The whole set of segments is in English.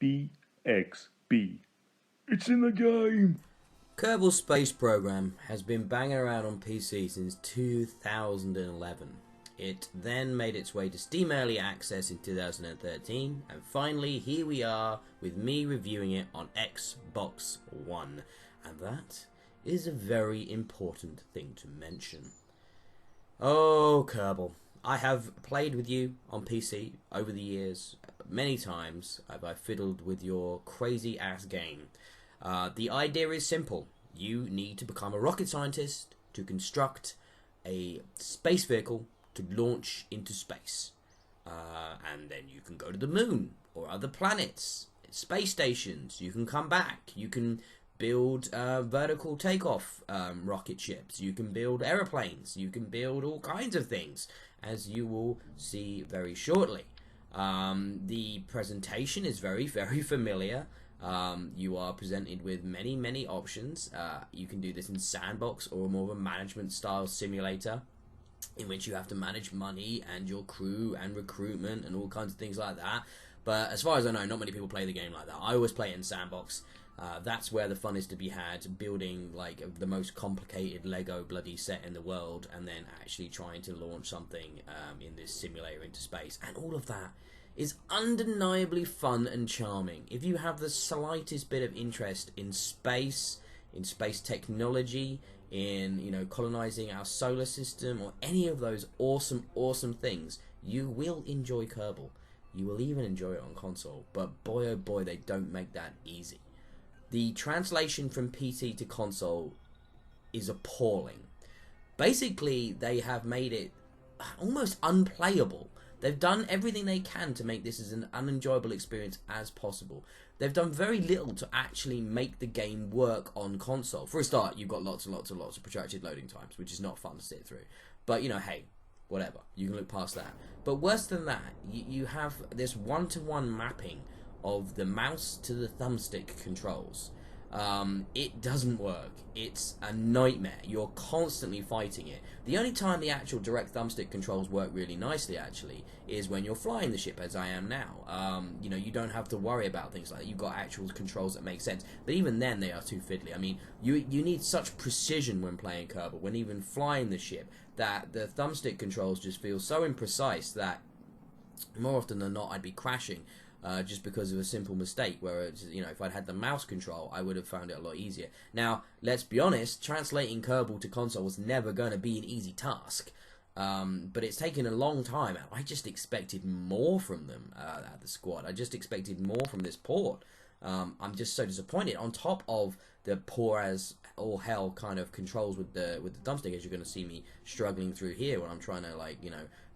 BXB. It's in the game! Kerbal Space Program has been banging around on PC since 2011. It then made its way to Steam Early Access in 2013, and finally here we are with me reviewing it on Xbox One. And that is a very important thing to mention. Oh, Kerbal. I have played with you on PC over the years. Many times have I fiddled with your crazy ass game. The idea is simple. You need to become a rocket scientist to construct a space vehicle to launch into space. And then you can go to the moon or other planets, space stations. You can come back. You can build vertical takeoff rocket ships. You can build aeroplanes. You can build all kinds of things, as you will see very shortly. The presentation is very, very familiar. You are presented with many options. You can do this in sandbox or more of a management style simulator, in which you have to manage money and your crew and recruitment and all kinds of things like that. But as far as I know, not many people play the game like that. I always play it in sandbox. That's where the fun is to be had, building like the most complicated Lego bloody set in the world, and then actually trying to launch something in this simulator into space. And all of that is undeniably fun and charming. If you have the slightest bit of interest in space technology, in colonizing our solar system, or any of those awesome things, you will enjoy Kerbal. You will even enjoy it on console. But boy oh boy, they don't make that easy. The translation from PC to console is appalling. Basically, they have made it almost unplayable. They've done everything they can to make this as an unenjoyable experience as possible. They've done very little to actually make the game work on console. For a start, you've got lots of protracted loading times, which is not fun to sit through. But, hey, whatever. You can look past that. But worse than that, you have this one-to-one mapping of the mouse to the thumbstick controls. It doesn't work. It's a nightmare. You're constantly fighting it. The only time the actual direct thumbstick controls work really nicely, actually, is when you're flying the ship, as I am now. You don't have to worry about things like that. You've got actual controls that make sense. But even then, they are too fiddly. I mean, you need such precision when playing Kerbal, when even flying the ship, that the thumbstick controls just feel so imprecise that more often than not, I'd be crashing. Just because of a simple mistake, whereas, if I'd had the mouse control, I would have found it a lot easier. Now, let's be honest, translating Kerbal to console was never going to be an easy task, but it's taken a long time. I just expected more from them at the squad. I just expected more from this port. I'm just so disappointed. On top of the poor as all hell kind of controls with the thumbstick, as you're going to see me struggling through here when I'm trying to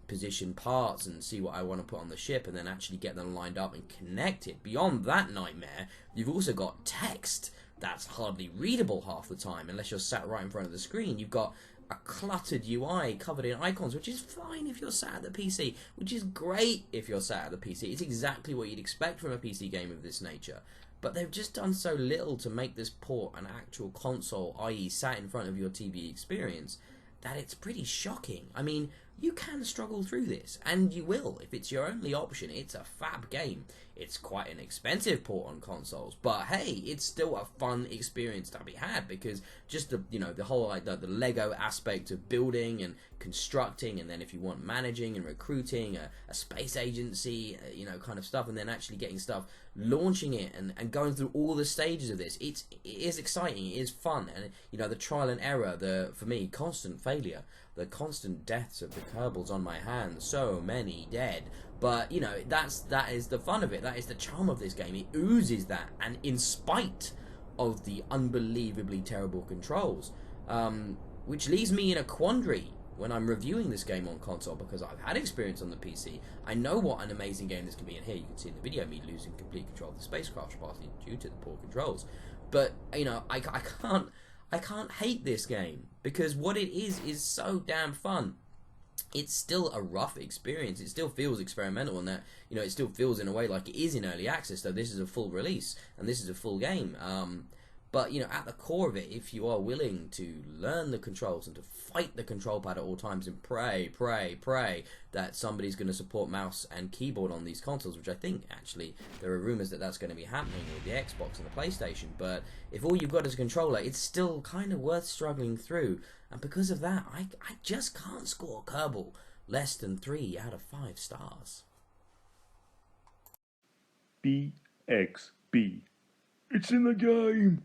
position parts and see what I want to put on the ship, and then actually get them lined up and connected. Beyond that nightmare, you've also got text that's hardly readable half the time unless you're sat right in front of the screen. You've got a cluttered UI covered in icons, which is fine if you're sat at the PC, which is great if you're sat at the PC. It's exactly what you'd expect from a PC game of this nature. But they've just done so little to make this port an actual console, i.e. sat in front of your TV experience, that it's pretty shocking. I mean, you can struggle through this, and you will. If it's your only option, it's a fab game. It's quite an expensive port on consoles, but hey, it's still a fun experience to be had, because just the whole the Lego aspect of building and constructing, and then if you want managing and recruiting a space agency, kind of stuff, and then actually getting stuff, launching it, and going through all the stages of this, it is exciting, it is fun, and the trial and error, for me, constant failure, the constant deaths of the Kerbals on my hands, so many dead. But that is the fun of it. That is the charm of this game. It oozes that, and in spite of the unbelievably terrible controls, which leaves me in a quandary when I'm reviewing this game on console, because I've had experience on the PC. I know what an amazing game this can be, and here you can see in the video me losing complete control of the spacecraft, partly due to the poor controls. But I can't hate this game, because what it is so damn fun. It's still a rough experience. It still feels experimental, and that it still feels in a way like it is in early access, though this is a full release and this is a full game. But, at the core of it, if you are willing to learn the controls and to fight the control pad at all times and pray that somebody's going to support mouse and keyboard on these consoles, which I think, actually, there are rumours that that's going to be happening with the Xbox and the PlayStation. But if all you've got is a controller, it's still kind of worth struggling through. And because of that, I just can't score Kerbal less than 3 out of 5 stars. BXB. It's in the game.